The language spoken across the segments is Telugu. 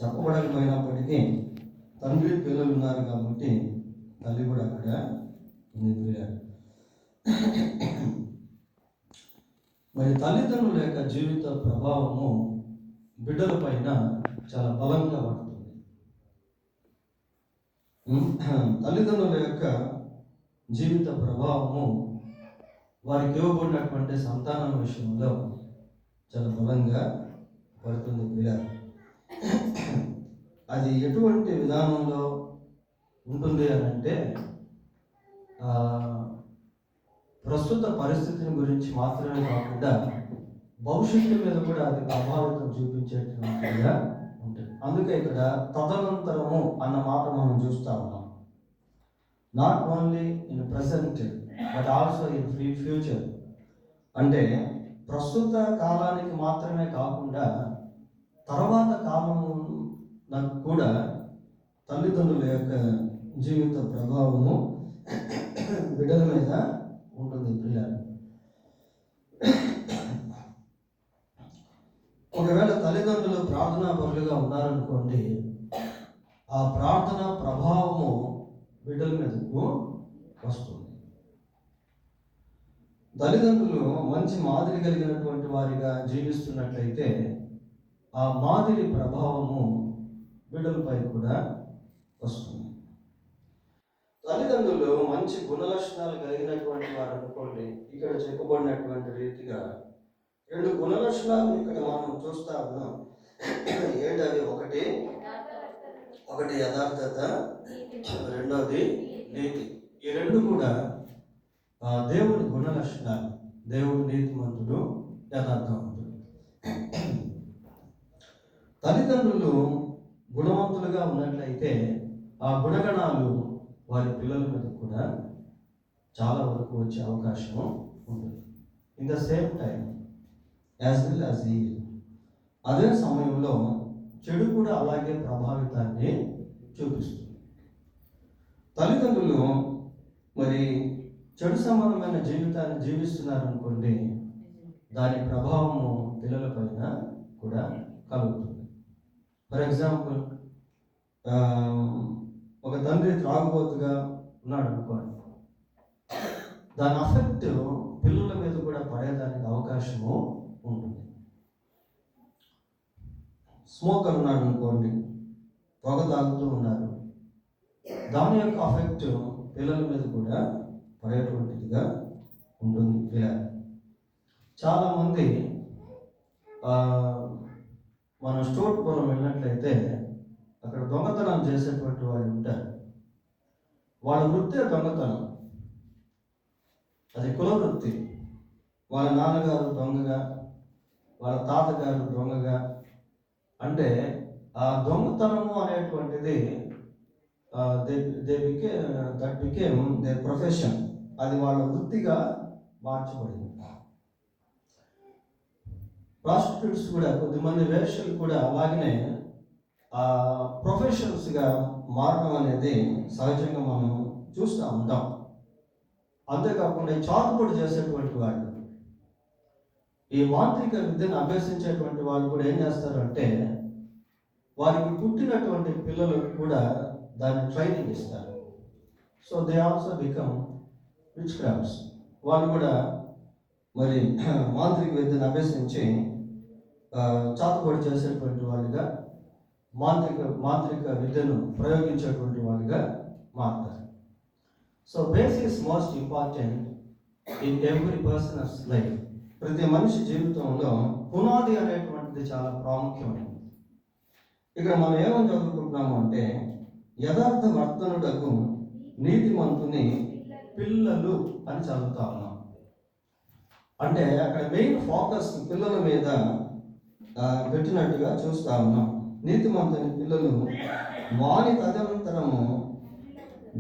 చెప్పబడకపోయినప్పటికీ తండ్రి పిల్లలు ఉన్నారు కాబట్టి తల్లి కూడా అక్కడ ఉంది ప్రియులారా. మరి తల్లిదండ్రుల యొక్క జీవిత ప్రభావము బిడ్డల పైన చాలా బలంగా పడుతుంది. తల్లిదండ్రుల యొక్క జీవిత ప్రభావము వారికి ఇవ్వబడినటువంటి సంతానం విషయంలో చాలా బలంగా పడుతుంది ప్రియులారా. అది ఎటువంటి విధానంలో ఉంటుంది అని అంటే, ప్రస్తుత పరిస్థితిని గురించి మాత్రమే కాకుండా భవిష్యత్తు మీద కూడా అది ప్రభావితం చూపించేటువంటిగా ఉంటుంది. అందుకే ఇక్కడ తదనంతరము అన్న మాట మనం చూస్తా ఉన్నాం. Not only in present but also in future. అంటే ప్రస్తుత కాలానికి మాత్రమే కాకుండా తర్వాత కాలం నాకు కూడా తల్లిదండ్రుల యొక్క జీవిత ప్రభావము బిడ్డల మీద ఉంటుంది పిల్లలు. ఒకవేళ తల్లిదండ్రులు ప్రార్థనా పరులుగా ఉన్నారనుకోండి, ఆ ప్రార్థన ప్రభావము బిడ్డల మీదకు వస్తుంది. తల్లిదండ్రులు మంచి మాదిరి కలిగినటువంటి వారిగా జీవిస్తున్నట్లయితే ఆ మాదిరి ప్రభావము బిడ్డలపై కూడా వస్తుంది. తల్లిదండ్రులు మంచి గుణలక్షణాలు కలిగినటువంటి వారు అనుకోండి, ఇక్కడ చెప్పబడినటువంటి రీతిగా 2 గుణలక్షణాలు ఇక్కడ మనం చూస్తా ఉన్నాం. ఏంటవి? ఒకటి యథార్థత, రెండోది నీతి. ఈ 2 కూడా దేవుని గుణలక్షణాలు. దేవుడు నీతిమంతుడు, యథార్థవంతుడు. తల్లిదండ్రులు గుణవంతులుగా ఉన్నట్లయితే ఆ గుణగణాలు వారి పిల్లల మీద కూడా చాలా వరకు వచ్చే అవకాశం ఉంటుంది. In the same time as well as evil. అదే సమయంలో చెడు కూడా అలాగే ప్రభావితాన్ని చూపిస్తుంది. తల్లిదండ్రులు మరి చెడు సంబంధమైన జీవితాన్ని జీవిస్తున్నారనుకోండి, దాని ప్రభావము పిల్లల పైన కూడా కలుగుతుంది. ఫర్ ఎగ్జాంపుల్, ఒక తండ్రి త్రాగుబోతుగా ఉన్నాడు అనుకోండి, దాని అఫెక్ట్ పిల్లల మీద కూడా పడేదానికి అవకాశము ఉంటుంది. స్మోకర్ ఉన్నాడు అనుకోండి, పొగ తాగుతూ ఉన్నారు, దాని యొక్క అఫెక్ట్ పిల్లల మీద కూడా పడేటువంటిదిగా ఉంటుంది. ఇలా చాలామంది మనం స్టోర్పురం వెళ్ళినట్లయితే అక్కడ దొంగతనం చేసేటువంటి వాళ్ళు ఉంటారు. వాళ్ళ వృత్తే దొంగతనం, అది కుల వృత్తి. వాళ్ళ నాన్నగారు దొంగగా, వాళ్ళ తాతగారు దొంగగా. అంటే ఆ దొంగతనము అనేటువంటిది దట్ బికేమ్ దేర్ ప్రొఫెషన్. అది వాళ్ళ వృత్తిగా మార్చబడింది. ప్రాస్టిట్యూట్స్ కూడా, కొద్దిమంది వేశ్యలు కూడా అలాగనే ప్రొఫెషనల్స్గా మారడం అనేది సహజంగా మనం చూస్తూ ఉంటాం. అంతేకాకుండా చాటుపడి చేసేటువంటి వాళ్ళు, ఈ మాంత్రిక విద్యను అభ్యసించేటువంటి వాళ్ళు కూడా ఏం చేస్తారంటే, వారికి పుట్టినటువంటి పిల్లలకు కూడా దాన్ని ట్రైనింగ్ ఇస్తారు. So they also become which crafts. వాళ్ళు కూడా మరి మాంత్రిక విద్యను అభ్యసించి చాటుపడి చేసేటువంటి వాళ్ళుగా, మాంత్రిక విద్యను ప్రయోగించేటువంటి వాళ్ళుగా మారుతారు. So base is most important in every persons life. ప్రతి మనిషి జీవితంలో పునాది అనేటువంటిది చాలా ప్రాముఖ్యమైనది. ఇక్కడ మనం ఏమని చదువుకుంటున్నాము అంటే, యథార్థ వర్తనుడకు నీతిమంతుని పిల్లలు అని చదువుతా ఉన్నాం. అంటే అక్కడ మెయిన్ ఫోకస్ పిల్లల మీద పెట్టినట్టుగా చూస్తా ఉన్నాం. నీతిమంతుని పిల్లలు వాని తదనంతరము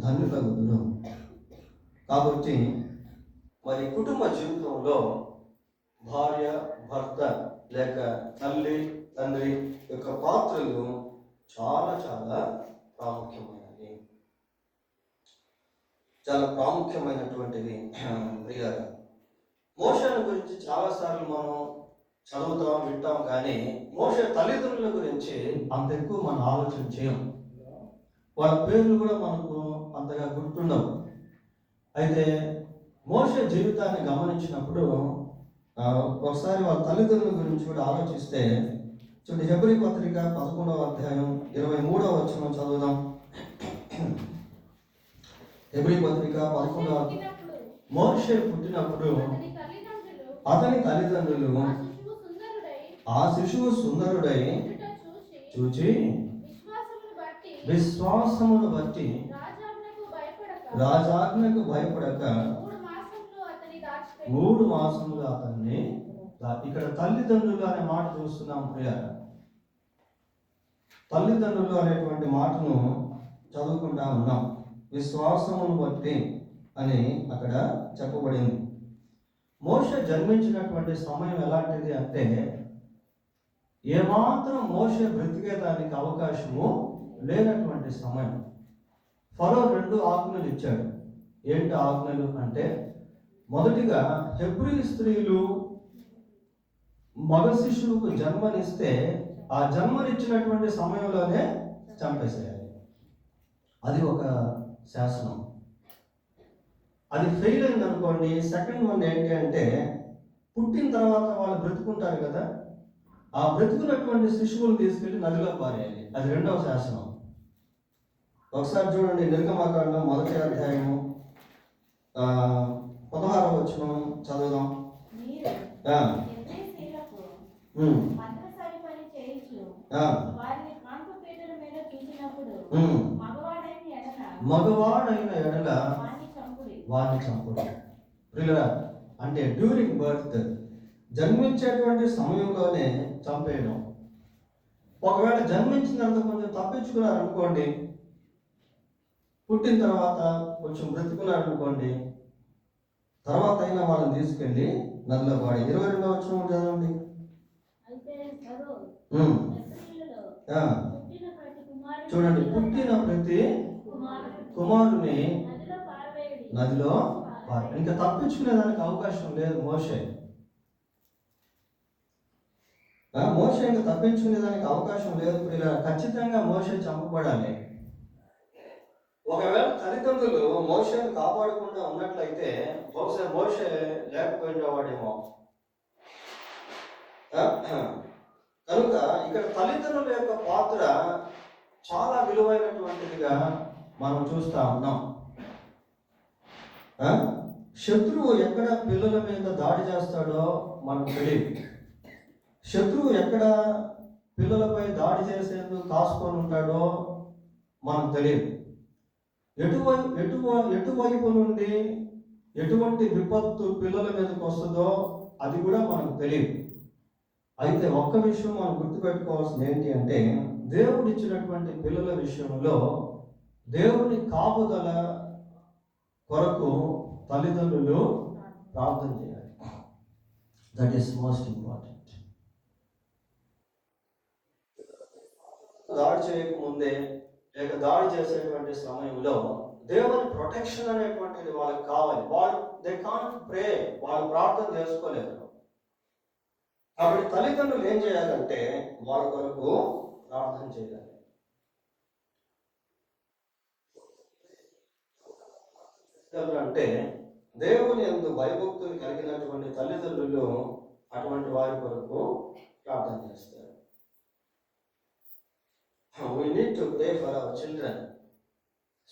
ధన్యులగుదురు. కాబట్టి మరి కుటుంబ జీవితంలో భార్య, భర్త లేక తల్లి, తండ్రి యొక్క పాత్రలు చాలా చాలా ప్రాముఖ్యమైనవి, చాలా ప్రాముఖ్యమైనటువంటివి. ప్రియారా, మోషేను గురించి చాలాసార్లు మనం చదువుతాం వింటాం, కానీ మోషే తల్లిదండ్రుల గురించి అంత ఎక్కువ మనం ఆలోచన చేయం. వాళ్ళ పేర్లు కూడా మనకు అంతగా గుర్తుండవు. అయితే మోషే జీవితాన్ని గమనించినప్పుడు ఒకసారి వాళ్ళ తల్లిదండ్రుల గురించి కూడా ఆలోచిస్తే చూడండి, హెబ్రీ పత్రిక 11వ అధ్యాయం 23వ వచనం చదువుదాం. హెబ్రీ పత్రిక 11వ. మోషే పుట్టినప్పుడు అతని తల్లిదండ్రులు ఆ శిశువు సుందరుడై చూచి విశ్వాసమును బట్టి రాజాజ్ఞకు భయపడక 3 మాసములు అతన్ని. ఇక్కడ తల్లిదండ్రులు అనే మాట చూస్తున్నాం ప్రియ. తల్లిదండ్రులు అనేటువంటి మాటను చదువుకుంటా ఉన్నాం. విశ్వాసమును బట్టి అని అక్కడ చెప్పబడింది. మోషే జన్మించినటువంటి సమయం ఎలాంటిది అంటే, ఏమాత్రం మోషే బ్రతికేదానికి అవకాశము లేనటువంటి సమయం. ఫరో 2 ఆజ్ఞలు ఇచ్చాడు. ఏంటి ఆజ్ఞలు అంటే, మొదటిగా హెబ్రీ స్త్రీలు మగ శిశువుకు జన్మనిస్తే ఆ జన్మనిచ్చినటువంటి సమయంలోనే చంపేసేయాలి. అది ఒక శాసనం. అది ఫెయిల్ అయింది అనుకోండి. సెకండ్ వన్ ఏంటి అంటే, పుట్టిన తర్వాత వాళ్ళు బ్రతుకుంటారు కదా, ఆ బ్రతుకున్నటువంటి శిశువులు తీసుకెళ్లి నదిలో పారేయాలి. అది 2వ శాసనం. ఒకసారి చూడండి, నిర్గమకాండం 1వ అధ్యాయము 16వ వచనం చదువుదాం. మగవాడైన ఎడల వారిని చంపుడు. ప్రియులారా, అంటే డ్యూరింగ్ బర్త్, జన్మించేటువంటి సమయంలోనే చంపేయడం. ఒకవేళ జన్మించిన తర్వాత కొంచెం తప్పించుకున్నారనుకోండి, పుట్టిన తర్వాత కొంచెం బ్రతుకున్నారనుకోండి, తర్వాత అయినా వాళ్ళని తీసుకెళ్ళి నదిలో పాడి. 22వ వచనం చదవండి. చూడండి, పుట్టిన ప్రతి కుమారుని నదిలో పారి. ఇంకా తప్పించుకునేదానికి అవకాశం లేదు మోషే. ఇంకా తప్పించుకునేదానికి అవకాశం లేదు. ఖచ్చితంగా మోషే చంపబడాలి. ఒకవేళ తల్లిదండ్రులు మోషేను కాపాడకుండా ఉన్నట్లయితే బహుశా మోషే లేకపోయినవాడేమో. కనుక ఇక్కడ తల్లిదండ్రుల యొక్క పాత్ర చాలా విలువైనటువంటిదిగా మనం చూస్తా ఉన్నాం. శత్రువు ఎక్కడ పిల్లల మీద దాడి చేస్తాడో మనకు తెలియదు. శత్రువు ఎక్కడ పిల్లలపై దాడి చేసేందుకు కాసుకొని ఉంటాడో మనకు తెలియదు. ఎటువైపు నుండి ఎటువంటి విపత్తు పిల్లల మీదకి వస్తుందో అది కూడా మనకు తెలియదు. అయితే ఒక్క విషయం మనం గుర్తుపెట్టుకోవాల్సింది ఏంటి అంటే, దేవుడు ఇచ్చినటువంటి పిల్లల విషయంలో దేవుని కాపుదల కొరకు తల్లిదండ్రులు ప్రార్థన చేయాలి. That is most important. దాడి చేయకముందే లేక దాడి చేసేటువంటి సమయంలో దేవుని ప్రొటెక్షన్ అనేటువంటిది వాళ్ళకి కావాలి. దే కాంట్ ప్రే, వాళ్ళు ప్రార్థన చేసుకోలేరు. కాబట్టి తల్లిదండ్రులు ఏం చేయాలంటే వాళ్ళ కొరకు ప్రార్థన చేయాలి. అంటే దేవుని యందు భయభక్తులు కలిగినటువంటి తల్లిదండ్రులు అటువంటి వారి కొరకు ప్రార్థన చేస్తారు. We need to pray for our children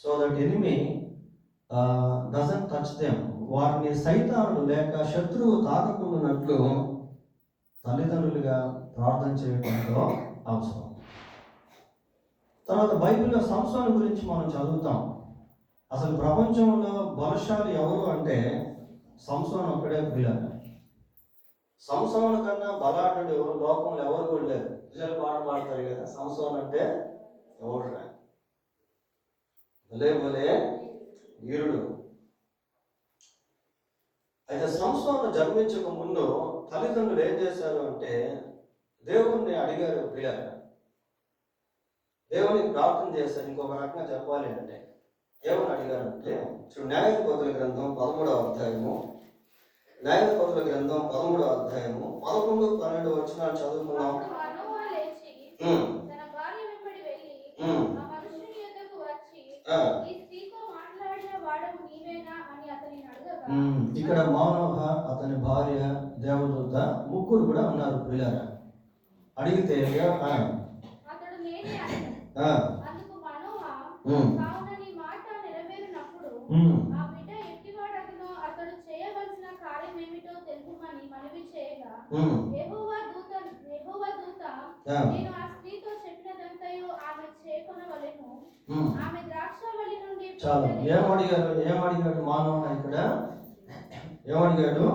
so that enemy doesn't touch them. వారిని సైతానుడు లేక శత్రువు తాకకుండానట్లు తల్లిదండ్రులుగా ప్రార్థన చేయడంలో అవసరం. తర్వాత బైబిల్లో సంసోను గురించి మనం చదువుతాం. అసలు ప్రపంచంలో బలశాలి ఎవరు అంటే సంసోను ఒక్కడే పిల్లలు. సంసోను కన్నా బలాఢ్యుడు లోకంలో ఎవరు కూడా లేరు. పిల్లలు పాడతారు కదా, సంసోను అంటే ఎవరు రా, భలే భలే వీరుడు. అయితే సంసోను జన్మించక ముందు తల్లిదండ్రులు ఏం చేశారు అంటే దేవుణ్ణి అడిగారు. పిల్లలు దేవునికి ప్రార్థన చేశారు. ఇంకొక రకంగా చెప్పాలి అంటే ఏమని అడిగారంటే, న్యాయాధిపతుల గ్రంథం 13వ అధ్యాయము న్యాయాధిపతుల గ్రంథం 13వ అధ్యాయము 11, 12 వచనాలు చదువుకున్నాం. అప్పుడు మనోవా లేచి తన భార్య వెంబడి వెళ్ళి ఆ మనుషుని యొద్దకు వచ్చి, ఈ స్త్రీతో మాట్లాడిన వాడవు నీవేనా అని అతనిని అడగగా, ఇక్కడ మానవ, అతని భార్య, దేవదూత ముగ్గురు కూడా ఉన్నారు పిల్లరా. అడిగితే అతడు నేనే అన్నాడు. అందుకు మనోవా, కావున నీ మాట నెరవేరినప్పుడు ఆ బిడ్డ ఎట్టివాడగునో అతడు చేయవలసిన కార్యం ఏమిటో తెలుపుమని మనవి చేయగా, యెహోవా దూత నేను ఆ స్త్రీతో చెప్పినదంతయు ఆమె చేకొనవలెను. ఆమె ద్రాక్షావల్లి నుండి చాలు. ఏమడిగాడు మానవ? ఇక్కడ ఏమడిగాడు?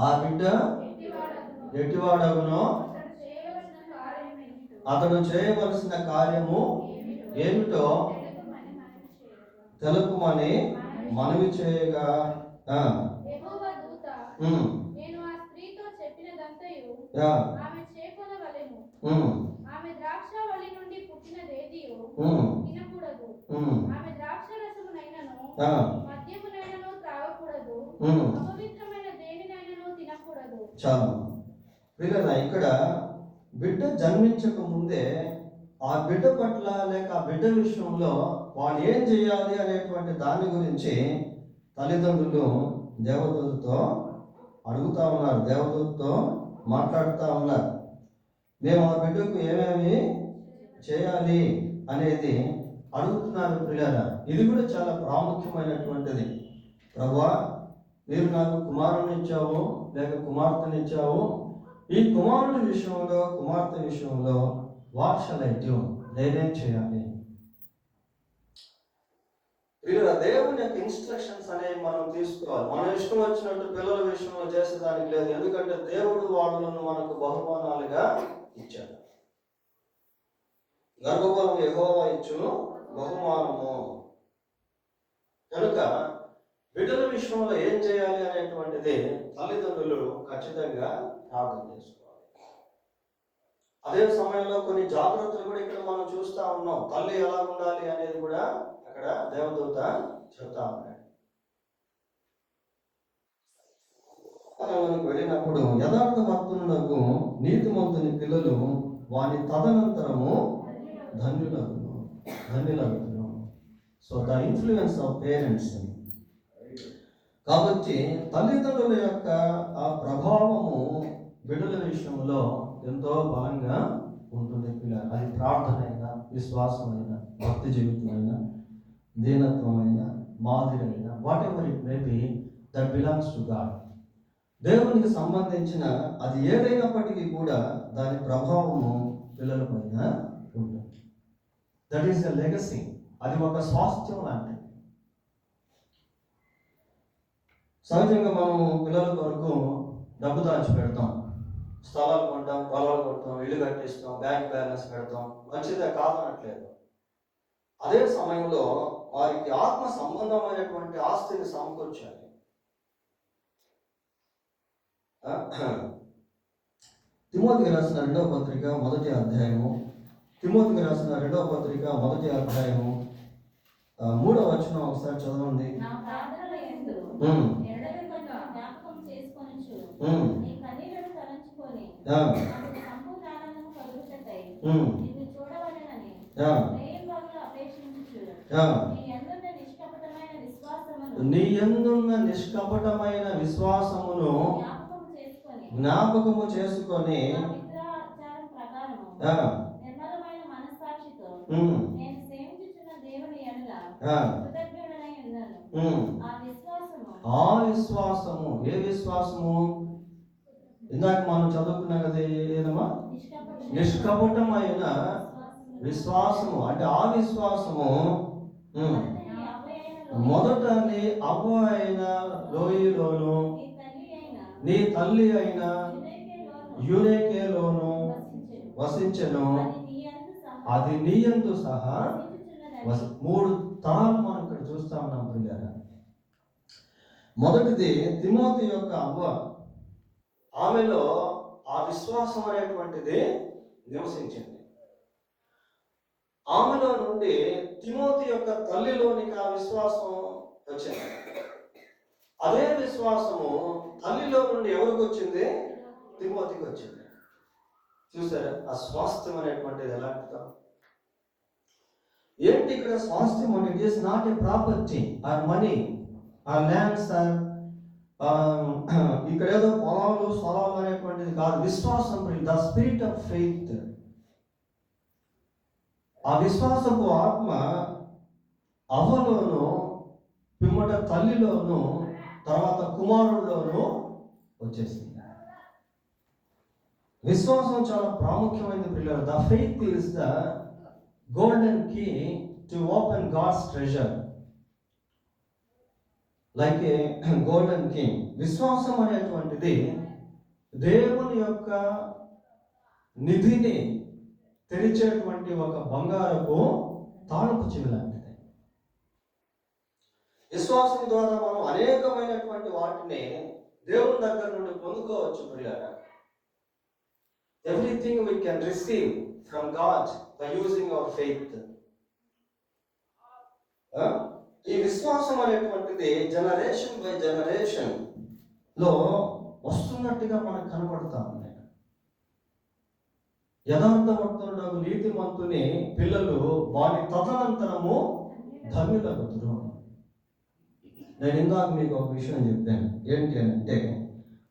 ఆ బిడ్డ ఎట్టివాడగునో అతడు చేయవలసిన కార్యము ఏమిటో తెలుపుమని మనవి చేయగా, యెహోవా దూత నేను ఆ స్త్రీతో చెప్పినదంతయు ఆమె చేకొనవలెను. ఆమె ద్రాక్షావల్లి నుండి పుట్టినదేదియో తినకూడదు. ఆమె ద్రాక్షరసమునైనను మద్యమునైనను త్రాగకూడదు. అపవిత్రమైన దేనినైనను తినకూడదు. చాలు. ఇక్కడ బిడ్డ జన్మించక ముందే ఆ బిడ్డ పట్ల లేక ఆ బిడ్డ విషయంలో వాడు ఏం చేయాలి అనేటువంటి దాని గురించి తల్లిదండ్రులు దేవదూతతో అడుగుతా ఉన్నారు, దేవదూతతో మాట్లాడుతూ ఉన్నారు. మేము ఆ బిడ్డకు ఏమేమి చేయాలి అనేది అడుగుతున్నారు పిల్లరా. ఇది కూడా చాలా ప్రాముఖ్యమైనటువంటిది. ప్రభువా, మీరు నాకు కుమారుని ఇచ్చావు లేక కుమార్తెనిచ్చావు. ఈ కుమారుడి విషయంలో, కుమార్తె విషయంలో వాట్ షల్ ఐ డు? నేనేం చేయాలి? దేవుని యొక్క ఇన్స్ట్రక్షన్స్ అనేవి మనం తీసుకోవాలి. మనం ఇష్టం వచ్చినట్టు పిల్లల విషయంలో చేసేదానికి లేదు. ఎందుకంటే దేవుడు వాళ్ళను మనకు బహుమానాలుగా ఇచ్చాడు. గర్భఫలము యెహోవా ఇచ్చును బహుమానము. కనుక బిడ్డల విషయంలో ఏం చేయాలి అనేటువంటిది తల్లిదండ్రులు ఖచ్చితంగా ప్రార్థన చేసుకోవాలి. అదే సమయంలో కొన్ని జాగ్రత్తలు కూడా ఇక్కడ మనం చూస్తూ ఉన్నాం. తల్లి ఎలా ఉండాలి అనేది కూడా అక్కడ దేవదూత చెప్తా ఉన్నాడు. మనకు వెళ్ళినప్పుడు యథార్థవర్తనులకు నీతిమంతుని పిల్లలు వాని తదనంతరము ధన్యులగును. So the influence of parents. కాబట్టి తల్లిదండ్రుల యొక్క ఆ ప్రభావము బిడ్డల విషయంలో ఎంతో బలంగా ఉంటుంది పిల్లలు. అది ప్రార్థన అయినా, విశ్వాసమైనా, భక్తి జీవితమైనా, దీనత్వమైన, మాదిరైన, whatever it may be, that belongs to God. దేవునికి సంబంధించిన అది ఏదైనప్పటికీ కూడా దాని ప్రభావము పిల్లల పైన ఉంటుంది. That is the legacy. అది ఒక స్వాస్థ్యం లాంటిది. సహజంగా మనం పిల్లల కొరకు డబ్బు దాచి పెడతాం, స్థలాలు కొంటాం, పొలాలు కొంటాం, ఇల్లు కట్టిస్తాం, బ్యాంక్ బ్యాలెన్స్ పెడతాం. మంచిదే, కాదనట్లేదు. అదే సమయంలో వారికి ఆత్మ సంబంధమైనటువంటి ఆస్తిని సమకూర్చాలి. తిమోతికి రాసిన 2వ పత్రిక 1వ అధ్యాయము, తిమోతికి రాసిన 2వ పత్రిక 1వ అధ్యాయము 3వ వచనం ఒకసారి చదవండి. నీ యందున్న నిష్కపటమైన విశ్వాసమును జ్ఞాపకము చేసుకొని ఆ విశ్వాసము, ఏ విశ్వాసము? ఇందాక మనం చదువుకున్నాం కదా, ఏదమ్మా? నిష్కపటమైన విశ్వాసము. అంటే ఆ విశ్వాసము మొదట నీ అవ్వ అయిన లోయలోను, నీ తల్లి అయిన యూనేకేలోను వసించెను. అది నీ యందు సహా 3 తరాలు మనం ఇక్కడ చూస్తా ఉన్నాం పిల్లరా. మొదటిది తిమోతి యొక్క అవ్వ. ఆమెలో ఆ విశ్వాసం అనేటువంటిది నివసించింది. ఆమెలో నుండి తిమోతి యొక్క తల్లిలోనికి ఆ విశ్వాసం వచ్చింది. అదే విశ్వాసము తల్లిలో నుండి ఎవరికి వచ్చింది? తిమోతికి వచ్చింది. చూసారా ఆ స్వాస్థ్యం అనేటువంటిది ఎలాంటిదో? ఏంటి ఇక్కడ స్వాస్థ్యం అంటే? It is not a property or money or lands or ఇక్కడ ఏదో పొలాలు స్థలాలు అనేటువంటిది కాదు. విశ్వాసం, ద స్పిరిట్ ఆఫ్ ఫెయిత్. ఆ విశ్వాసపు ఆత్మ అవ్వలోను, పిమ్మట తల్లిలోను, తర్వాత కుమారుల్లోనూ వచ్చేసింది. విశ్వాసం చాలా ప్రాముఖ్యమైనది ప్రియులారా. The faith is the golden key to open God's treasure like a golden key. విశ్వాసం అనేటువంటిది దేవుని యొక్క నిధిని తెరిచేటువంటి ఒక బంగారపు తాళపు చెవి లాంటిది. విశ్వాసం ద్వారా మనం అనేకమైనటువంటి వాటిని దేవుని దగ్గర నుండి పొందుకోవచ్చు ప్రియులారా. Everything we can receive from God by using our faith. ఈ విశ్వాసం అనేటువంటిది జనరేషన్ బై జనరేషన్ లో వస్తున్నట్టుగా మనకు కనబడతా ఉంది. యథార్థవంతుడు నీతిమంతుని పిల్లలు వారి తదనంతరము ధన్యులగుదురు. నేను ఇందాక మీకు ఒక విషయం చెప్పాను. ఏంటి అంటే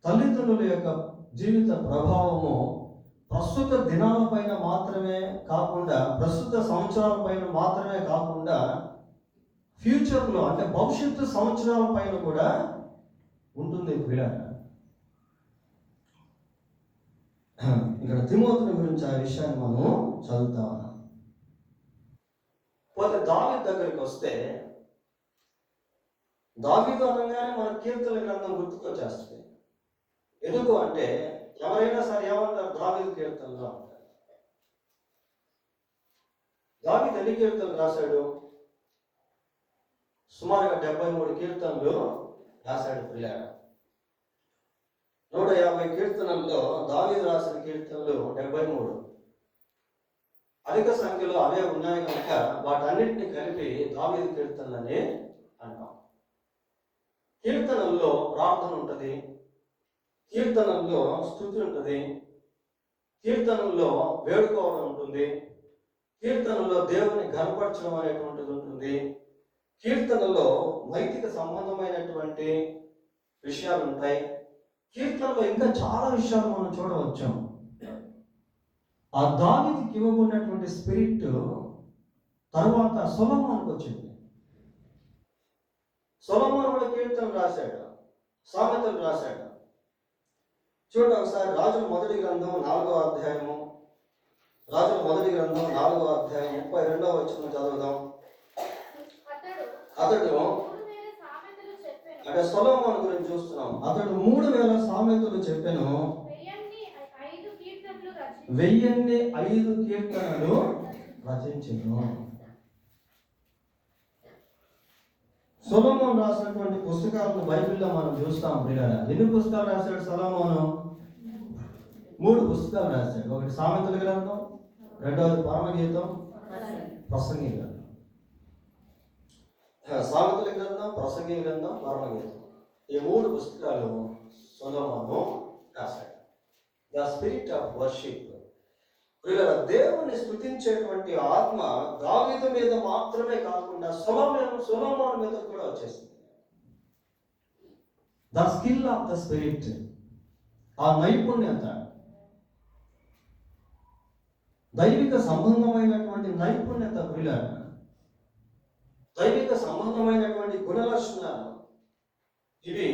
తల్లిదండ్రుల యొక్క జీవిత ప్రభావము ప్రస్తుత దినాల పైన మాత్రమే కాకుండా, ప్రస్తుత సంవత్సరాల పైన మాత్రమే కాకుండా, ఫ్యూచర్లో అంటే భవిష్యత్తు సంవత్సరాల పైన కూడా ఉంటుంది. ఇక్కడ తిమోతిని గురించి ఆ విషయాన్ని మనం చదువుతా ఉన్నాం. పోతే దావీదు దగ్గరికి వస్తే, దావీదు అనగానే మన కీర్తన గ్రంథం గుర్తుకొచ్చేస్తుంది. ఎందుకు అంటే ఎవరైనా సరే ఏమంటారు? దావీదు కీర్తనలో అంటారు. దావీదు ఎన్ని కీర్తనలు రాశాడు? సుమారుగా 73 కీర్తనలు రాశాడు ప్రియులారా. 150 కీర్తనల్లో దావీదు రాసిన కీర్తనలు 73. అధిక సంఖ్యలో అవే ఉన్నాయి కనుక వాటన్నిటిని కలిపి దావీదు కీర్తనలని అంటాం. కీర్తనల్లో ప్రార్థన ఉంటుంది, కీర్తనల్లో స్తుతి ఉంటుంది, కీర్తనల్లో వేడుకోవడం ఉంటుంది, కీర్తనల్లో దేవుని ఘనపరచడం అనేటువంటిది ఉంటుంది, కీర్తనలో నైతిక సంబంధమైనటువంటి విషయాలు ఉంటాయి. కీర్తనలో ఇంకా చాలా విషయాలు మనం చూడవచ్చు. ఆ దావీదుకి ఇవ్వబడినటువంటి స్పిరిట్ తర్వాత సొలొమోనుకు వచ్చింది. సొలొమోను కూడా కీర్తనలు రాశాడు, సామెతలు రాశాడు. చూడండి ఒకసారి రాజుల మొదటి గ్రంథం 4వ అధ్యాయము, రాజుల మొదటి గ్రంథం 4వ అధ్యాయం 32వ వచనం చదువుదాం. అతడు అంటే సొలొమోను గురించి చూస్తున్నాం. అతడు 3000 సామెతలు చెప్పెను, 1005 కీర్తనలు రచించెను. సొలొమోను రాసినటువంటి పుస్తకాలను బైబిల్లో మనం చూస్తాం ప్రియులారా. ఎన్ని పుస్తకాలు రాశాడు సొలొమోను? 3 పుస్తకాలు రాశాడు. ఒకటి సామెతల గ్రంథం, రెండవది పరమగీతం, ప్రసంగి గ్రంథం. సామెతల గ్రంథం, ప్రసంగి గ్రంథం, పరమగీతం, ఈ 3 పుస్తకాలు సొలొమోను రాశాడు. The spirit of worship. దేవుని స్తుతించేటువంటి ఆత్మ దావీదు మీద మాత్రమే కాకుండా సొలొమోను మీద కూడా వచ్చేసింది. The skill of the spirit, ఆ నైపుణ్యత, దైవిక సంబంధమైనటువంటి నైపుణ్యత, దైవిక సంబంధమైనటువంటి గుణలక్షణాలు, ఇవి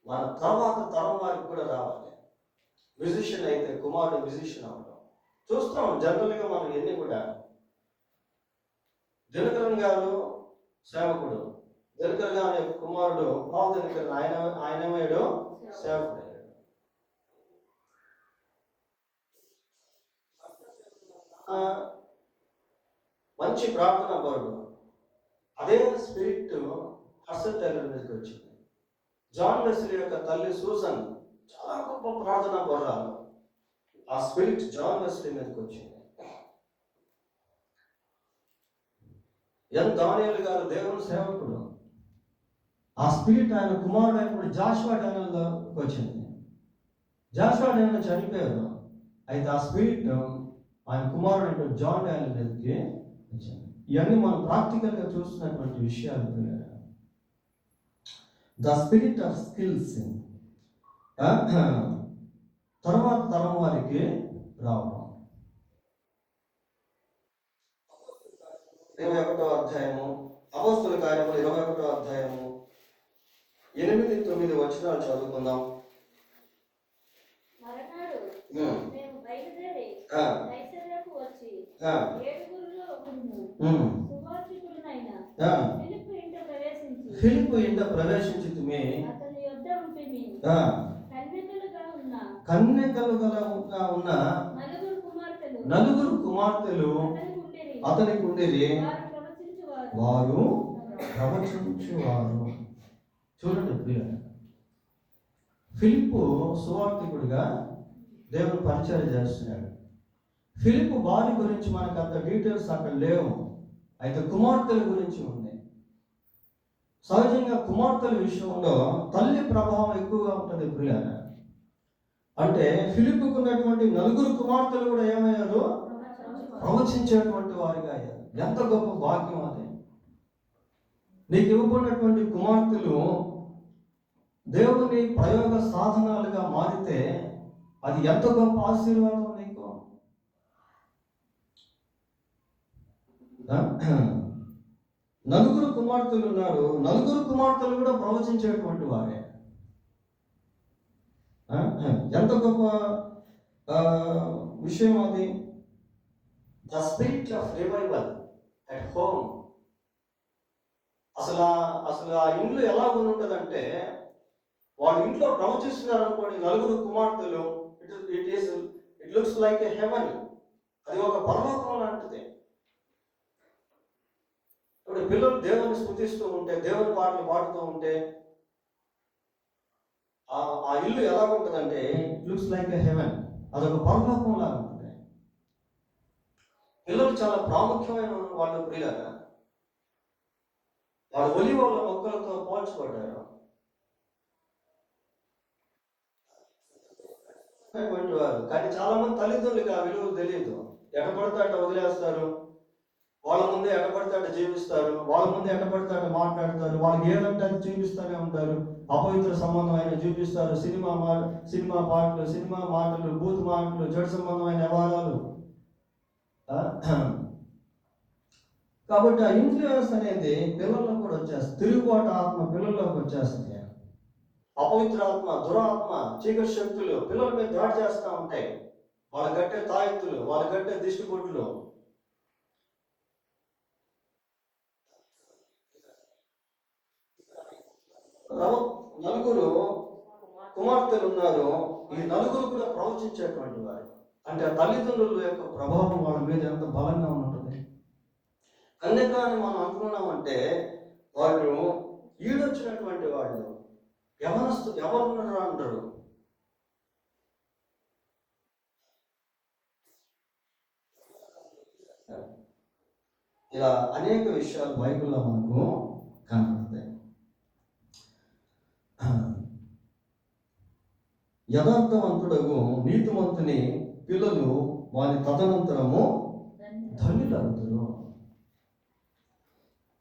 మన తర్వాత తరం వారికి కూడా రావాలి. మ్యూజిషియన్ అయితే కుమారుడు మ్యూజిషియన్ అవడం చూస్తాం. జనరల్గా మనం ఎన్ని కూడా దినకరన్ గారు సేవకుడు, దినకర్ గారి కుమారుడు పాల్ దినకరన్, ఆయనమేడు సేవకుడు. మంచి ప్రార్థన పరుడు. అదే స్పిరిట్ హర్షత్ టైలర్ మీదకి వచ్చింది. జాన్ వెస్లీ యొక్క తల్లి సూజన్ చాలా గొప్ప ప్రార్థన పరురాలు. ఆ స్పిరిట్ జాన్ వెస్లీ మీదకి వచ్చింది. దానియేలు గారు దేవుని సేవకుడు. ఆ స్పిరిట్ ఆయన కుమారుడు అయినప్పుడు జాషువా డానియల్లోకి వచ్చింది. జాషువా డానియల్ చనిపోయారు. అయితే ఆ స్పిరిట్ ఆయన కుమారుడు అయినప్పుడు జాన్ డానియల్ మీదకి వచ్చింది. ఇవన్నీ మనం ప్రాక్టికల్గా చూస్తున్నటువంటి విషయాలు. ద స్పిరిట్ ఆఫ్ స్కిల్స్ తర్వాత తరం వారికి రావడం. 21వ అధ్యాయము, అపోస్తుల కార్యములు 21వ అధ్యాయము 8-9 వచనాలు చదువుకుందాం. మరునాడు మేము బయలుదేరి కైసరయకు వచ్చి ఏడుగురిలో ఒకడును సువార్తికుడునైన ఫిలిప్పు ఇంట ప్రవేశించితిమి. అతని యొద్ద ఉంటిమి. కన్యకలుగా ఉన్న నలుగురు కుమార్తెలు అతనికి ఉండేది. వారు ప్రవచించువారు. చూడండి ప్రియులారా, ఫిలిప్పు సువార్తికుడిగా దేవుడు పరిచయం చేస్తున్నాడు. ఫిలిప్పు భార్య గురించి మనకు అంత డీటెయిల్స్ అక్కడ లేవు. అయితే కుమార్తెల గురించి ఉంది. సహజంగా కుమార్తెల విషయంలో తల్లి ప్రభావం ఎక్కువగా ఉంటుంది ప్రియులారా. అంటే ఫిలిప్పుకు ఉన్నటువంటి నలుగురు కుమార్తెలు కూడా ఏమయ్యారు? ప్రవచించేటువంటి వారిగా అయ్యారు. ఎంత గొప్ప భాగ్యం అది. నీకు ఇవ్వబడినటువంటి కుమార్తెలు దేవుని ప్రయోగ సాధనాలుగా మారితే అది ఎంత గొప్ప ఆశీర్వాదం నీకు. నలుగురు కుమార్తెలు ఉన్నారు. నలుగురు కుమార్తెలు కూడా ప్రవచించేటువంటి వారే. ఎంత గొప్ప విషయం అది. The spirit of revival at home. అసలు ఆ ఇంట్లో ఎలా ఉంటుందంటే, వాళ్ళ ఇంట్లో ప్రవచిస్తున్నారు అనుకోండి నలుగురు కుమార్తెలు, it looks like a haven. అది ఒక పరలోకం లాంటిది. ఇప్పుడు పిల్లలు దేవుని స్తుతిస్తూ ఉంటే, దేవుని పాటలు పాడుతూ ఉంటే ఆ ఇల్లు ఎలా ఉంటుందంటే it looks like a haven. అదొక పరలోకం లాగా ఉంటుంది. పిల్లలు చాలా ప్రాముఖ్యమైన వాళ్ళు ప్రియులారా. వాళ్ళు ఒలివ మొక్కలతో పోల్చబడ్డారు. కానీ చాలా మంది తల్లిదండ్రులకి ఆ విలువలు తెలియదు. ఎటపడితే అట్ట వదిలేస్తారు. వాళ్ళ ముందే ఎటపడితే అట్ట జీవిస్తారు. వాళ్ళ ముందే ఎటపడితే అట్ట మాట్లాడతారు. వాళ్ళకి ఏదంటే అది చూపిస్తూనే ఉంటారు. అపవిత్ర సంబంధమైన చూపిస్తారు. సినిమా పాటలు, సినిమా మాటలు, బూత్ మాటలు, చెడు సంబంధమైన వ్యవహారాలు. కాబట్టి ఆ ఇన్ఫ్లుయెన్స్ అనేది పిల్లల్లో కూడా వచ్చేస్తుంది. తిరుగుబాటు ఆత్మ పిల్లల్లోకి వచ్చేస్తుంది. అపవిత్ర ఆత్మ, దురాత్మ, చీకటి శక్తులు పిల్లల మీద దాడి చేస్తూ ఉంటాయి. వాళ్ళ గట్టే తాయెత్తులు, వాళ్ళ గట్టే దిష్టిబొట్లు. నలుగురు కుమార్తెలు ఉన్నారు. ఈ నలుగురు కూడా ప్రవచించేటువంటి వారు. అంటే తల్లిదండ్రుల యొక్క ప్రభావం వాళ్ళ మీద ఎంత బలంగా ఉంటుంది. కన్యకాన్ని మనం అనుకున్నామంటే వాళ్ళు ఈడొచ్చినటువంటి వాళ్ళు ఎవరున్నారు అంటారు. ఇలా అనేక విషయాలు బైబిల్లో మనకు కనపడతాయి. యథార్థవంతుడగు నీతిమంతుని పిల్లలు వారి తదనంతరము ధన్యులవుతారు.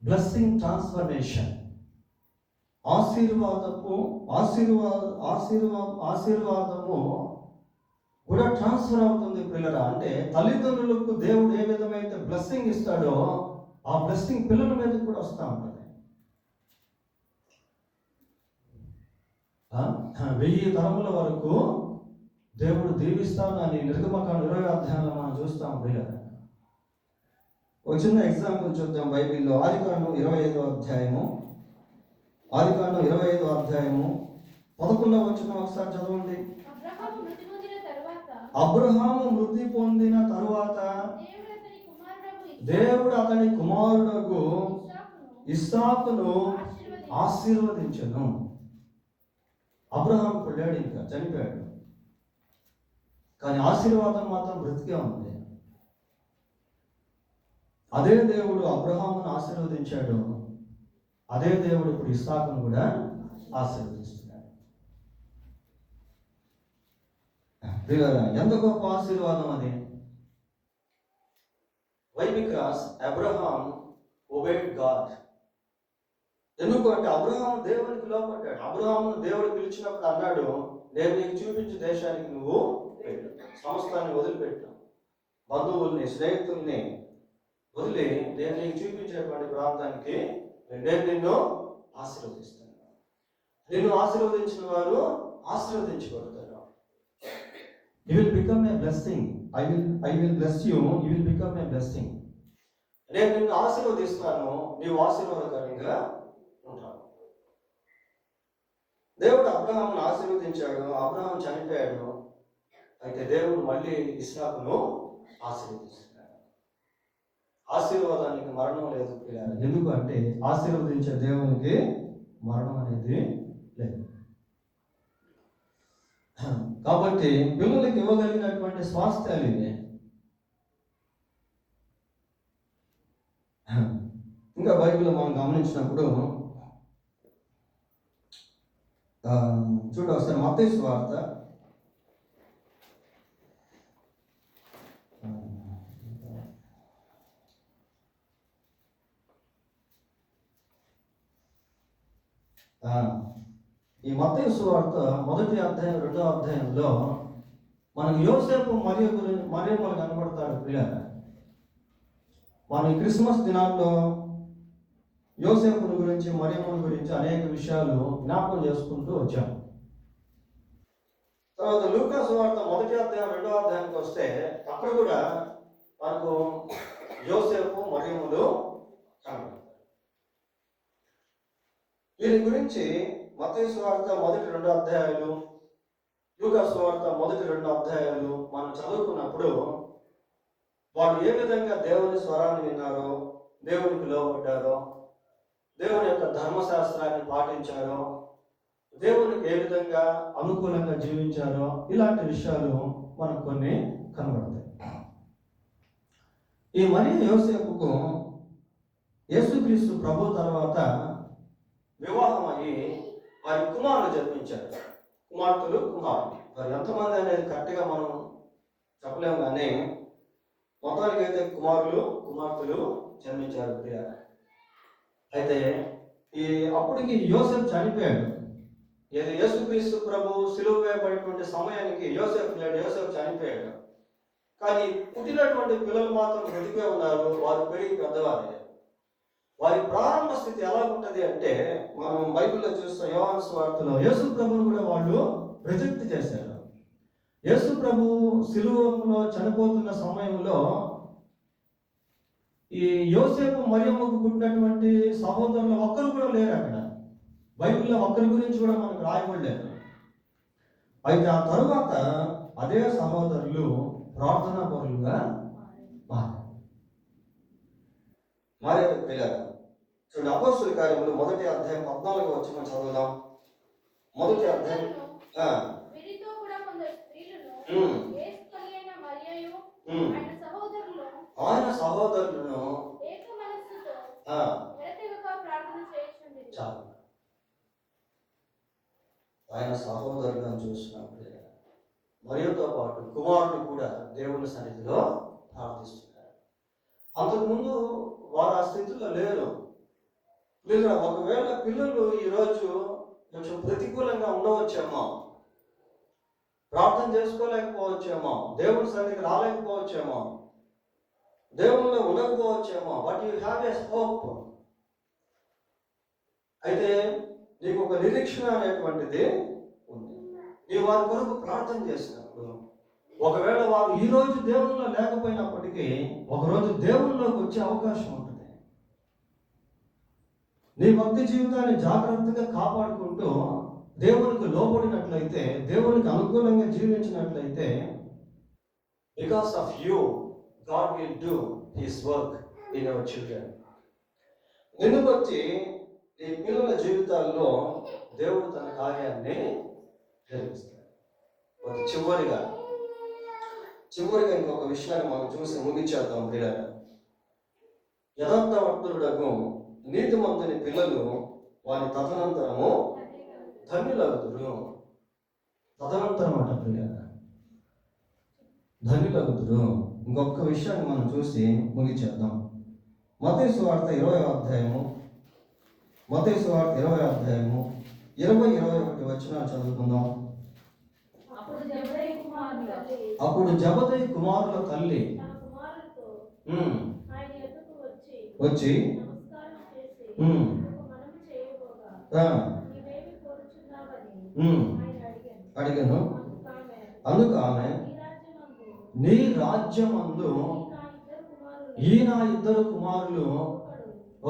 Blessing transformation. ఆశీర్వాదము కూడా ట్రాన్స్ఫర్ అవుతుంది పిల్లరా. అంటే తల్లిదండ్రులకు దేవుడు ఏ విధమైతే బ్లెస్సింగ్ ఇస్తాడో ఆ బ్లెస్సింగ్ పిల్లల మీద కూడా వస్తూ ఉంటుంది. 1000 తరముల వరకు దేవుడు దీవిస్తాను అని నిర్గమకాండం 20వ అధ్యాయంలో మనం చూస్తాం పిల్లరా. ఒక చిన్న ఎగ్జాంపుల్ చూద్దాం బైబిల్లో. ఆదికాండం 25వ అధ్యాయము 11వ వచనం ఒకసారి చదవండి. అబ్రహాము మృతి పొందిన తరువాత దేవుడు అతని కుమారుడకు ఇస్సాకును ఆశీర్వదించెను. అబ్రహాం పుట్టాడు, ఇంకా చనిపోయాడు, కానీ ఆశీర్వాదం మాత్రం బ్రతికే ఉంది. అదే దేవుడు అబ్రహామును ఆశీర్వదించాడు. అదే దేవుడు ఇప్పుడు ఇస్సాకును కూడా ఆశీర్వదిస్తున్నాడు. ఎంత గొప్ప ఆశీర్వాదం అది! Why? Because Abraham obeyed God. ఎందుకు అంటే అబ్రహాం దేవునికి లోపడ్డాడు. అబ్రహామును దేవుడు పిలిచినప్పుడు అన్నాడు, నేను నీకు చూపించే దేశానికి నువ్వు వెళ్ళు, సమస్తాన్ని వదిలిపెట్టు, బంధువుల్ని స్నేహితుల్ని వదిలి నేను నీకు చూపించేటువంటి ప్రాంతానికి నేను నిన్ను ఆశీర్వదిస్తాను. నిన్ను ఆశీర్వదించిన వారు ఆశీర్వదించబడతారు. You will become a blessing. I will bless you. You will become a blessing. నేను నిన్ను ఆశీర్వదిస్తాను, నీవు ఆశీర్వాదకరంగా ఉంటావు. దేవుడు అబ్రహామును ఆశీర్వదించాడు. అబ్రహాం చనిపోయాడు. అయితే దేవుడు మళ్ళీ ఇస్సాకును ఆశీర్వదిస్తున్నాడు. ఆశీర్వాదానికి మరణం లేదు పిల్లలు. ఎందుకు అంటే ఆశీర్వదించే దేవునికి మరణం అనేది లేదు. కాబట్టి పిల్లలకి ఇవ్వగలిగినటువంటి స్వాస్థ్యాలు ఇవే. ఇంకా బైబిల్లో మనం గమనించినప్పుడు చూడ ఒకసారి మత్తయి సువార్త 1వ అధ్యాయం 2వ అధ్యాయంలో మనకు యోసేపు మరియమ్మలు కనబడతారు పిల్లలు. మనం ఈ క్రిస్మస్ దినాల్లో యోసేపుని గురించి మరియమ్మల గురించి అనేక విషయాలు జ్ఞాపకం చేసుకుంటూ వచ్చాం. తర్వాత లూకా సువార్త 1వ అధ్యాయం 2వ అధ్యాయానికి వస్తే అక్కడ కూడా మనకు యోసేపు మరియమ్మలు కనబడతారు. వీరి గురించి మత్తయి సువార్త 1-2 అధ్యాయాలు, లూకా సువార్త 1-2 అధ్యాయాలు మనం చదువుకున్నప్పుడు వారు ఏ విధంగా దేవుని స్వరాన్ని విన్నారో, దేవునికి లోబడ్డారో, దేవుని యొక్క ధర్మశాస్త్రాన్ని పాటించారో, దేవునికి ఏ విధంగా అనుకూలంగా జీవించారో, ఇలాంటి విషయాలు మనకు కొన్ని కనబడతాయి. ఈ మరియ యోసేపుకు యేసుక్రీస్తు ప్రభు తర్వాత వివాహం అయ్యి వారి కుమారులు జన్మించారు. కుమార్తెలు, కుమారులు. వారు ఎంతమంది అనేది కరెక్ట్గా మనం చెప్పలేము, కానీ మొత్తానికి అయితే కుమార్తెలు జన్మించారు. అయితే అప్పటికి యోసేపు చనిపోయాడు. ఏది యేసుక్రీస్తు ప్రభు సిలువ వేయబడినటువంటి సమయానికి యోసేపు చనిపోయాడు. కానీ పుట్టినటువంటి పిల్లలు మాత్రం బ్రతికే ఉన్నారు. వారు పెరిగి పెద్దవారే. వారి ప్రారంభ స్థితి ఎలా ఉంటుంది అంటే మనం బైబిల్లో చూస్తాం. యోహాను సువార్తలో యేసు ప్రభువును కూడా వాళ్ళు రిజెక్ట్ చేశారు. యేసు ప్రభు సిలువలో చనిపోతున్న సమయంలో ఈ యోసేపు మరియమ్మకు పుట్టినటువంటి సహోదరులు ఒక్కరు కూడా లేరు. అక్కడ బైబిల్లో ఒక్కరి గురించి కూడా మనకు రాయబడలేదు. అయితే ఆ తరువాత అదే సహోదరులు ప్రార్థనా పరులుగా మారారు. పిల్లలు చూడండి, అపోస్తలుల కార్యములు 1వ అధ్యాయం 14వ వచనం చదువుదాం. 1వ అధ్యాయం ఆయన సహోదరులను చాలు. ఆయన సహోదరులను చూసినప్పుడు మరియతో పాటు కుమారుడు కూడా దేవుని సన్నిధిలో ప్రార్థిస్తున్నారు. అంతకుముందు వారు ఆ స్థితిలో లేరు. లేదా ఒకవేళ పిల్లలు ఈరోజు కొంచెం ప్రతికూలంగా ఉండవచ్చేమో, ప్రార్థన చేసుకోలేకపోవచ్చేమో, దేవుని సన్నిధికి రాలేకపోవచ్చేమో, దేవుల్లో ఉండకపోవచ్చేమో, but you have a hope. అయితే నీకు ఒక నిరీక్షణ అనేటువంటిది ఉంది. నీ వారి కొరకు ప్రార్థన చేసినప్పుడు ఒకవేళ వారు ఈ రోజు దేవుల్లో లేకపోయినప్పటికీ ఒకరోజు దేవుల్లోకి వచ్చే అవకాశం ఉంటుంది. నీ భక్తి జీవితాన్ని జాగ్రత్తగా కాపాడుకుంటూ దేవునికి లోబడినట్లయితే, దేవునికి అనుకూలంగా జీవించినట్లయితే, because of you God will do his work in our children. నిన్ను బట్టి ఈ పిల్లల జీవితాల్లో దేవుడు తన కార్యాన్ని జరిగిస్తాడు. చివరిగా ఇంకొక విషయాన్ని మనం చూసి ముగించేద్దాం. యథార్థవంతుడకు నీతిమంతుని పిల్లలు వారి తదనంతరము ధన్యులగుదురు. తదనంతరం అట పిల్లలు ధన్యులగుదురు. ఇంకొక విషయాన్ని మనం చూసి ముగించేద్దాం. మత్తయి సువార్త 20వ అధ్యాయము 20-21 వచనాలు చదువుకుందాం. అప్పుడు జబదయి కుమారుల తల్లి వచ్చి అడిగాను. అందుకు ఆమె, నీ రాజ్యమందు ఈ నా ఇద్దరు కుమారులు,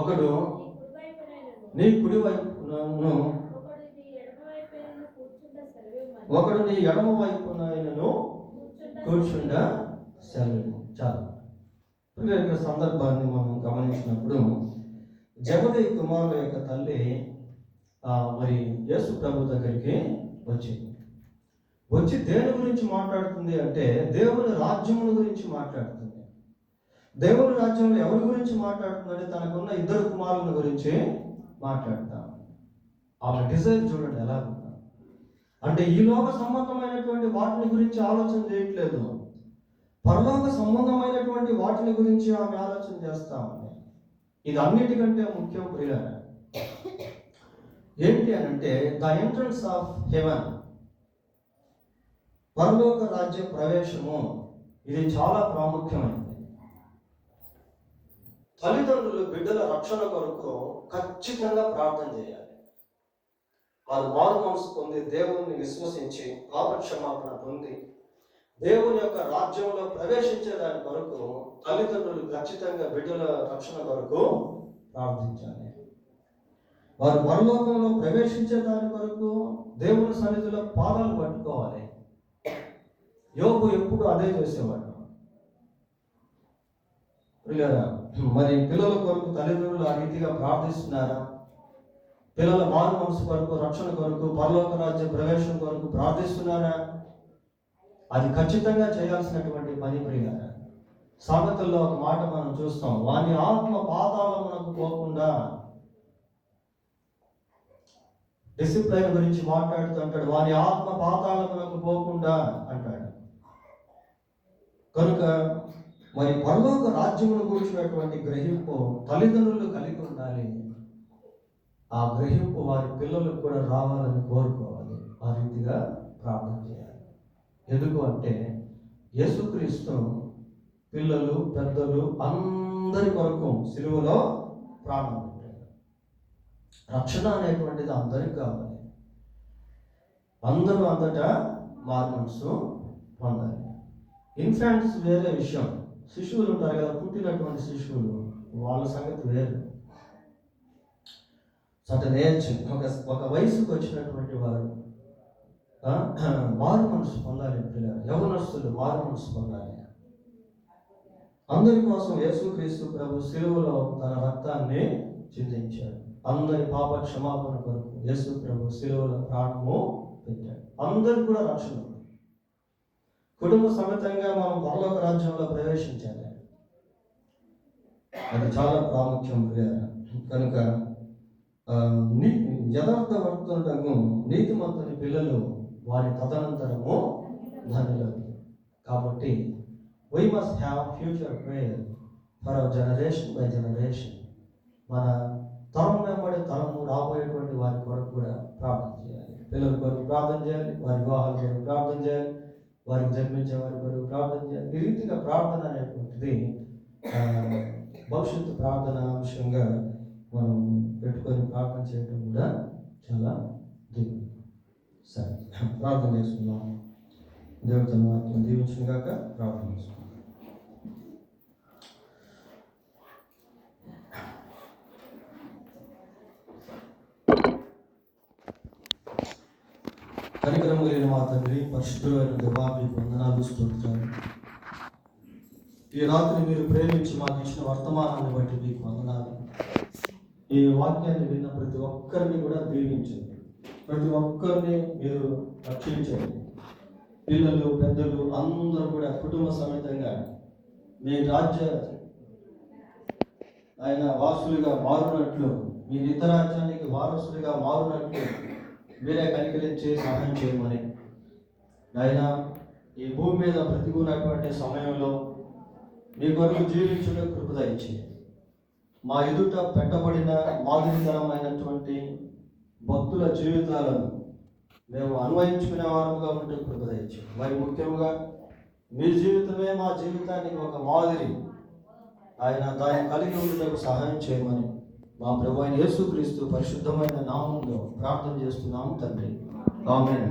ఒకడు నీ కుడి వైపునను ఒకడు నీ ఎడమ వైపునను కూర్చుండ సెలవు. చాలు. ఇక్కడ సందర్భాన్ని మనం గమనించినప్పుడు జబదయి కుమారుల యొక్క తల్లి మరి యేసు ప్రభు దగ్గరికి వచ్చి దేని గురించి మాట్లాడుతుంది అంటే దేవుని రాజ్యముల గురించి మాట్లాడుతుంది. దేవుని రాజ్యంలో ఎవరి గురించి మాట్లాడుతుంది అంటే తనకున్న ఇద్దరు కుమారుల గురించి మాట్లాడతాం. ఆమె డిజైర్ చూడండి ఎలా ఉందా అంటే ఈ లోక సంబంధమైనటువంటి వాటిని గురించి ఆలోచన చేయట్లేదు, పరలోక సంబంధమైనటువంటి వాటిని గురించి ఆమె ఆలోచన చేస్తా ఉంది. ఇది అన్నిటికంటే ముఖ్యం ప్రియులారా. ఏంటి అని అంటే ద ఎంట్రన్స్ ఆఫ్ హెవెన్, పరలోక రాజ్య ప్రవేశము. ఇది చాలా ప్రాముఖ్యమైనది. తల్లిదండ్రులు బిడ్డల రక్షణ కొరకు ఖచ్చితంగా ప్రార్థన చేయాలి. వారు మారు మనసు పొంది దేవుణ్ణి విశ్వసించి పాపక్షమాపణ పొంది దేవుని యొక్క రాజ్యంలో ప్రవేశించే దాని కొరకు తల్లిదండ్రులు ఖచ్చితంగా బిడ్డల రక్షణ కొరకు ప్రార్థించాలి. వారు పరలోకంలో ప్రవేశించే దాని కొరకు దేవుని సన్నిధిలో పాదాలు పట్టుకోవాలి. యోబు ఎప్పుడు అదే చేసేవాడు. మరి పిల్లల కొరకు తల్లిదండ్రులు ఆ రీతిగా ప్రార్థిస్తున్నారా? పిల్లల మారు మనసు కొరకు, రక్షణ కొరకు, పరలోక రాజ్య ప్రవేశం కొరకు ప్రార్థిస్తున్నారా? అది ఖచ్చితంగా చేయాల్సినటువంటి పని ప్రియులారా. సామెతల్లో ఒక మాట మనం చూస్తాం, వాని ఆత్మ పాతాళమునకు పోకుండా. డిసిప్లైన్ గురించి మాట్లాడుతూ అంటాడు, వాని ఆత్మ పాతాళమునకు పోకుండా అంటాడు. కనుక మరి పరలోక రాజ్యమును గురించినటువంటి గ్రహింపు తల్లిదండ్రులు కలిగి ఉండాలి. ఆ గ్రహింపు వారి పిల్లలకు కూడా రావాలని కోరుకోవాలి. ఆ రీతిగా ప్రార్థన చేయాలి. ఎందుకు అంటే యేసుక్రీస్తు పిల్లలు, పెద్దలు అందరి కొరకు సిలువలో ప్రాణం పెట్టారు. రక్షణ అనేటువంటిది అందరికి కావాలి. అందరూ అంతటా మారు మనసు పొందాలి. ఇన్ఫాంట్స్ వేరే విషయం. శిశువులు ఉంటారు కదా, పుట్టినటువంటి శిశువులు, వాళ్ళ సంగతి వేరు. సటన్ ఏజ్, ఒక వయసుకు వచ్చినటువంటి వారు మారు మనసు పొందాలి. పిల్లలు, యవనస్తులు మారు మనసు పొందాలి. అందరి కోసం యేసుక్రీస్తు ప్రభు సిలువలో తన రక్తాన్ని చిందించాడు. అందరి పాప క్షమాపణ కొరకు యేసు ప్రభు సిలువలో ప్రాణము పెట్టాడు. అందరికి కూడా రక్షణ. కుటుంబ సమేతంగా మనం పరలోక రాజ్యంలో ప్రవేశించాలి. అది చాలా ప్రాముఖ్యం. కనుక యథార్థవర్తనకు నీతిమంతుని పిల్లలు వారి తదనంతరము ధన్యులు. కాబట్టి we must have future prayer for our generation by generation. మన తరం వెంబడి తరము రాబోయేటువంటి వారి కొరకు కూడా ప్రార్థన చేయాలి. పిల్లల కొరకు ప్రార్థన చేయాలి, వారి వివాహాల కొరకు ప్రార్థన చేయాలి, వారికి జన్మించే వారి కొరకు ప్రార్థన చేయాలి. ఈ రీతిగా ప్రార్థన అనేటువంటిది భవిష్యత్తు ప్రార్థన అంశంగా మనం పెట్టుకొని ప్రార్థన చేయడం కూడా చాలా దిగులు. సరే, ప్రార్థన చేసుకుందాం. దేవుడి తన వాక్యం దీవించిన గాక. ప్రార్థన చేసుకుందాం. కనికరం కలిగిన మా తండ్రి, పరిశుద్ధులైన దేవా, మీకు వందనాలు, స్తోత్రాలు. ఈ రాత్రి మీరు ప్రేమించి మాకు ఇచ్చిన వర్తమానాన్ని బట్టి మీకు వందనాలు. ఈ వాక్యాన్ని విన్న ప్రతి ఒక్కరిని కూడా దీవించండి. ప్రతి ఒక్కరిని మీరు రక్షించండి. పిల్లలు, పెద్దలు అందరూ కూడా కుటుంబ సమేతంగా మీ ఆయన వారసులుగా మారునట్లు, మీ నిత్యరాజ్యానికి వారసులుగా మారునట్లు మీరే కనికరించి సహాయం చేయమని నాయన, ఈ భూమి మీద బ్రతికున్నటువంటి సమయంలో మీ కొరకు జీవించుట కృప దయచి మా ఎదుట పెట్టబడిన మాదిరికరమైనటువంటి భక్తుల జీవితాలను మేము అన్వయించుకునే వారముగా ఉంటే కృప దయచి. మరి ముఖ్యంగా మీ జీవితమే మా జీవితానికి ఒక మాదిరి, ఆయన దాన్ని కలిగి ఉండటకు సహాయం చేయమని మా ప్రభు అయిన యేసుక్రీస్తు పరిశుద్ధమైన నామంలో ప్రార్థన చేస్తున్నాము తండ్రి. ఆమేన్.